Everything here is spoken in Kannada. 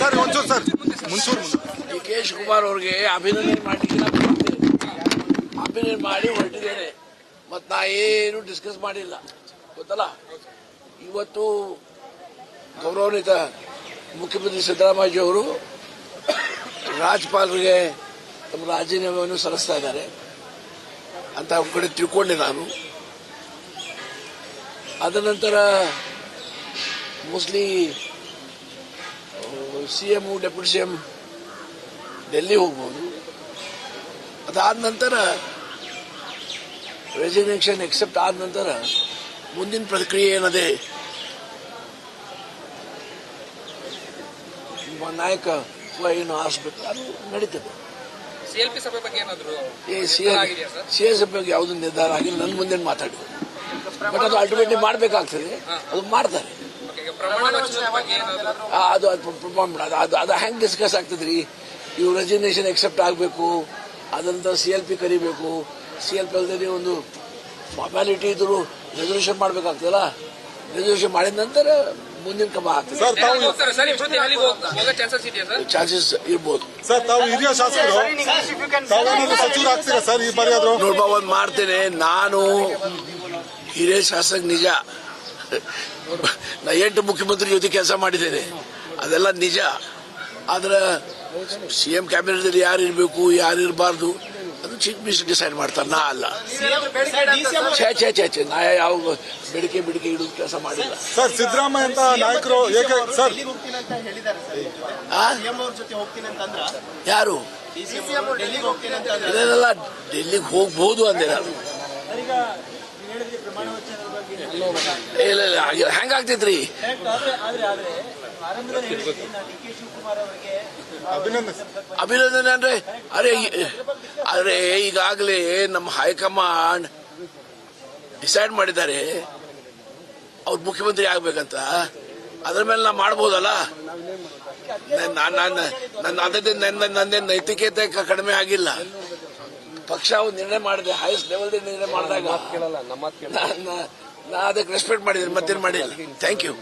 ಸರ್ ಒಂಚೂರು ಸರ್ ಮುಂಚೂರು ಡಿ ಕೆ ಶಿವಕುಮಾರ್ ಅವ್ರಿಗೆ ಅಭಿನಂದನೆ ಮಾಡಲಿಕ್ಕೆ ಅಭಿನಂದನೆ ಮಾಡಿ ಹೊರಟಿದ್ದೇನೆ. ಮತ್ತು ನಾ ಏನು ಡಿಸ್ಕಸ್ ಮಾಡಿಲ್ಲ ಗೊತ್ತಲ್ಲ. ಇವತ್ತು ಗೌರವಾನ್ವಿತ ಮುಖ್ಯಮಂತ್ರಿ ಸಿದ್ದರಾಮಯ್ಯ ಅವರು ರಾಜ್ಯಪಾಲರಿಗೆ ತಮ್ಮ ರಾಜೀನಾಮೆಯನ್ನು ಸಲ್ಲಿಸ್ತಾ ಇದ್ದಾರೆ ಅಂತ ಅವ್ರ ಕಡೆ ತಿಳ್ಕೊಂಡೆ ನಾನು. ಅದ ನಂತರ mostly CM deputy CM Delhi ಹೋಗ್ಬೋದು. ಅದಾದ ನಂತರ ರೆಸಿಗ್ನೇಷನ್ ಎಕ್ಸೆಪ್ಟ್ ಆದ ನಂತರ ಮುಂದಿನ ಪ್ರಕ್ರಿಯೆ ಏನದೆ ನಾಯಕ ಏನು ಆರಿಸಬೇಕು ಅದು ನಡೀತದೆ. ಸಿಎಲ್ಪಿ ಸಭೆ ಬಗ್ಗೆ ಏನಾದ್ರು ಸಿಎಸ್ ಬಗ್ಗೆ ಯಾವುದೂ ನಿರ್ಧಾರ ಆಗಿಲ್ಲ. ನನ್ನ ಮುಂದೆ ಮಾತಾಡಿದ್ರು. ಬಟ್ ಅದು ಅಲ್ಟಿಮೇಟ್ಲಿ ಮಾಡಬೇಕಾಗ್ತದೆ, ಅದು ಮಾಡ್ತಾರೆ. ಅದು ಪ್ರಮಾಣ ಅದು ಹೆಂಗೆ ಡಿಸ್ಕಸ್ ಆಗ್ತದ್ರಿ? ಇವು ರೆಸಿಗ್ನೇಷನ್ ಎಕ್ಸೆಪ್ಟ್ ಆಗಬೇಕು, ಅದಂತ CLP ಕರಿಬೇಕು. CLP ಅಲ್ಲದೆ ಒಂದು ಫಾರ್ಮ್ಯಾಲಿಟಿ ಇದ್ರು ರೆಸಲ್ಯೂಷನ್ ಮಾಡಬೇಕಾಗ್ತದಲ್ಲ. ರೆಸಲ್ಯೂಷನ್ ಮಾಡಿದ ನಂತರ ಮುಂದಿನ ಕ್ರಮ ಆಗ್ತದೆ. ಚಾನ್ಸಸ್ ಇರ್ಬೋದು. ಸರ್ ತಾವು ಹಿರಿಯ ಶಾಸಕರು ಸಚಿವರು ಆಗ್ತೀರಾ ಸರ್ ಈ ಬಾರಿ? ಆದ್ರೂ ನೋಡ್ಬಾ ಒಂದು ಮಾಡ್ತೇನೆ. ನಾನು ಹಿರಿಯ ಶಾಸಕ ನಿಜ. ನಾ 8 ಮುಖ್ಯಮಂತ್ರಿ ಜೊತೆ ಕೆಲಸ ಮಾಡಿದ್ದೇನೆ, ಅದೆಲ್ಲ ನಿಜ. ಆದ್ರೆ CM ಕ್ಯಾಬಿನೆಟ್ದಲ್ಲಿ ಯಾರು ಇರಬೇಕು ಯಾರು ಇರಬಾರ್ದು ಅದು ಚೀಫ್ ಮಿನಿಸ್ಟರ್ ಡಿಸೈಡ್ ಮಾಡ್ತಾರೆ, ನಾ ಅಲ್ಲ. ಛೇ ನಾ ಯಾವ ಬೇಡಿಕೆ ಇಡುದು ಕೆಲಸ ಮಾಡಿಲ್ಲ. ಸರ್ ಸಿದ್ದರಾಮಯ್ಯ ಅಂತ ನಾಯಕರು ಸರ್ ಯಾರು ಇದೆಲ್ಲ ಡೆಲ್ಲಿಗೆ ಹೋಗ್ಬೋದು ಅಂದೆ ನಾನು. ಇಲ್ಲ ಹೆಂಗಾಗ್ತೈತ್ರಿ? ಅಭಿನಂದನೆ ಅಂದ್ರೆ ಅರೆ ಈಗಾಗಲೇ ನಮ್ಮ ಹೈಕಮಾಂಡ್ ಡಿಸೈಡ್ ಮಾಡಿದ್ದಾರೆ ಅವ್ರು ಮುಖ್ಯಮಂತ್ರಿ ಆಗ್ಬೇಕಂತ. ಅದ್ರ ಮೇಲೆ ನಾ ಮಾಡ್ಬೋದಲ್ಲ. ನಂದೇನು ನೈತಿಕತೆ ಕಡಿಮೆ ಆಗಿಲ್ಲ. ಪಕ್ಷ ಒಂದು ನಿರ್ಣಯ ಮಾಡಿದೆ, ಹೈಯೆಸ್ಟ್ ಲೆವೆಲ್ ನಿರ್ಣಯ ಮಾಡಿದಾಗ ನಾ ಅದಕ್ಕೆ ರೆಸ್ಪೆಕ್ಟ್ ಮಾಡಿದ್ದೀನಿ, ಮತ್ತೇನು ಮಾಡಿಲ್ಲ. Thank you.